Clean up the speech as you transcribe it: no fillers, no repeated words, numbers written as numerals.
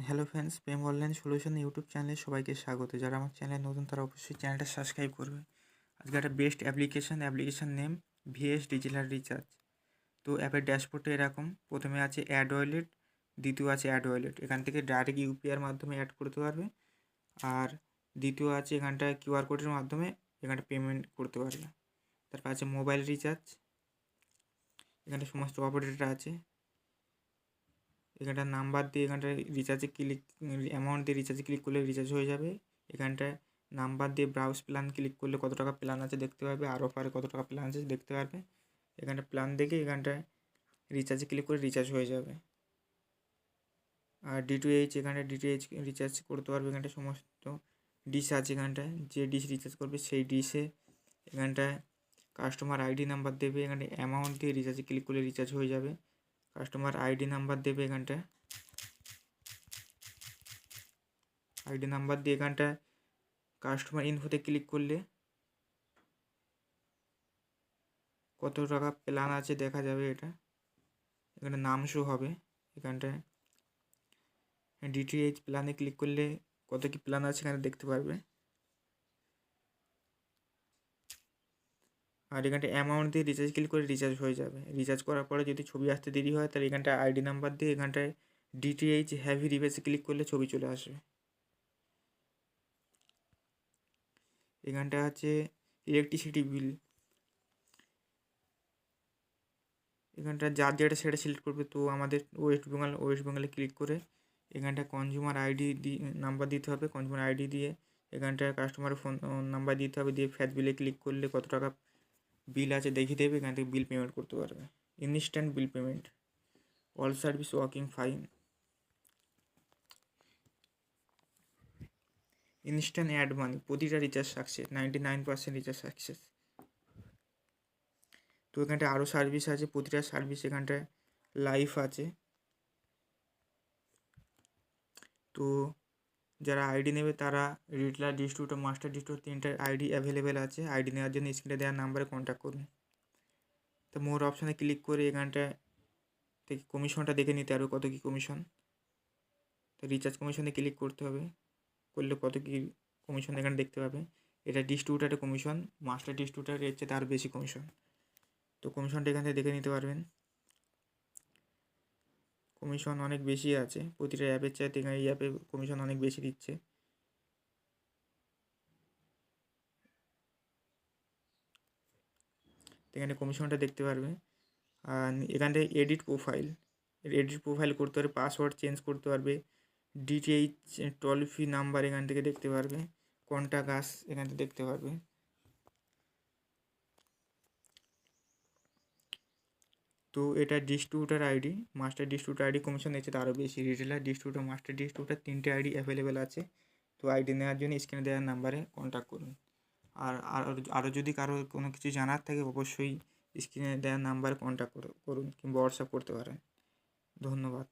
Hello friends, প্রেম online solution YouTube চ্যানেলে সবাইকে স্বাগত। যারা আমার চ্যানেলে নতুন তারা অবশ্যই চ্যানেলটা সাবস্ক্রাইব করবে। আজকে একটা best application name VS digital recharge. তো অ্যাপের ড্যাশবোর্ডে এরকম প্রথমে আছে অ্যাড ওয়ালেট, দ্বিতীয় আছে অ্যাড ওয়ালেট। এখান থেকে ডাইরেক্ট ইউপিআইয়ের মাধ্যমে অ্যাড করতে পারবে। আর দ্বিতীয় আছে এখানটায় কিউআর কোডের মাধ্যমে এখানটা পেমেন্ট করতে পারবে। তারপর আছে মোবাইল রিচার্জ, এখানে সমস্ত অপারেটর আছে। এখানটায় নাম্বার দিয়ে এখানটায় রিচার্জে ক্লিক অ্যামাউন্ট দিয়ে রিচার্জে ক্লিক করলে রিচার্জ হয়ে যাবে। এখানটায় নাম্বার দিয়ে ব্রাউজ প্ল্যান ক্লিক করলে কত টাকা প্ল্যান আছে দেখতে পারবে, আর অফারে কত টাকা প্ল্যান আছে দেখতে পারবে। এখানটা প্ল্যান দেখে এখানটায় রিচার্জে ক্লিক করে রিচার্জ হয়ে যাবে। আর ডিটিএইচ, এখানে ডিটিএইচ রিচার্জ করতে পারবে। এখানটায় সমস্ত ডিশ আছে, এখানটায় যে ডিশ রিচার্জ করবে সেই ডিশে এখানটায় কাস্টমার আইডি নাম্বার দেবে। এখানে অ্যামাউন্ট দিয়ে রিচার্জে ক্লিক করলে রিচার্জ হয়ে যাবে। কাস্টমার আইডি নাম্বার দেবে, এখানটায় আইডি নাম্বার দিয়ে এখানটায় কাস্টমার ইনফোতে ক্লিক করলে কত টাকা প্ল্যান আছে দেখা যাবে। এটা এখানে নাম শো হবে। এখানটায় ডিটিএইচ প্ল্যানে ক্লিক করলে কত কি প্ল্যান আছে এখানে দেখতে পারবে। আর এখানটায় অ্যামাউন্ট দিয়ে রিচার্জ ক্লিক করে রিচার্জ হয়ে যাবে। রিচার্জ করার পরে যদি ছবি আসতে দেরি হয় তাহলে এখানটায় আইডি নাম্বার দিয়ে এখানটায় ডিটিএইচ হ্যাভি রিভেসে ক্লিক করলে ছবি চলে আসবে। এখানটা আছে ইলেকট্রিসিটি বিল। এখানটা যার যেটা সেটা সিলেক্ট করবে। তো আমাদের ওয়েস্ট বেঙ্গলে ক্লিক করে এখানটা কনজিউমার আইডি নাম্বার দিতে হবে। কনজিউমার আইডি দিয়ে এখানটায় কাস্টমারের ফোন নাম্বার দিতে হবে, দিয়ে ফ্যাট বিলে ক্লিক করলে কত টাকা বিল আছে দেখিয়ে দেবে। এখান থেকে বিল পেমেন্ট করতে পারবে। Instant bill payment, all service working fine, instant add money, প্রতিটা রিচার্জ সাকসেস, 99% রিচার্জ সাকসেস। তো এখানটায় আরও সার্ভিস আছে, প্রতিটা সার্ভিস এখানটায় লাইভ আছে। তো যারা আইডি নেবে তারা রিটেলার, ডিস্ট্রিবিউটর, মাস্টার ডিস্ট্রিবিউটর তিনটার আইডি অ্যাভেলেবেল আছে। আইডি নেওয়ার জন্য স্ক্রিনে দেওয়ার নাম্বারে কন্ট্যাক্ট করুন। তো মোর অপশানে ক্লিক করে এখানটায় থেকে কমিশনটা দেখে নিতে পারবে কত কী কমিশন। তো রিচার্জ কমিশনে ক্লিক করতে হবে, করলে কত কী কমিশন এখানে দেখতে পাবে। এটা ডিস্ট্রিবিউটারের কমিশন, মাস্টার ডিস্ট্রিবিউটারের হচ্ছে তার বেশি কমিশন। তো কমিশনটা এখান থেকে দেখে নিতে পারবেন। কমিশন অনেক বেশি আছে, প্রতিটা অ্যাপের চাইতে এখানে এই অ্যাপে কমিশন অনেক বেশি দিচ্ছে। এখানে কমিশনটা দেখতে পারবে। আর এখান থেকে এডিট প্রোফাইল করতে পারবে, পাসওয়ার্ড চেঞ্জ করতে পারবে, ডিটিএইচ টোল ফ্রি নাম্বার এখান থেকে দেখতে পারবে, কন্ট্যাক্ট আস এখান থেকে দেখতে পারবে। তো এটা distributor ID, master distributor ID commission দিচ্ছে তারও বেশি। রিটেলার, ডিস্ট্রিবিউটার, মাস্টার ডিস্ট্রিবিউটার তিনটে আইডি অ্যাভেলেবেল আছে। তো আইডি নেওয়ার জন্য স্ক্রিনে দেওয়ার নাম্বারে কন্ট্যাক্ট করুন। আর আরও যদি কারো কোনো কিছু জানার থাকে অবশ্যই স্ক্রিনে দেওয়ার নাম্বারে কন্ট্যাক্ট করুন কিংবা হোয়াটসঅ্যাপ করতে পারেন। ধন্যবাদ।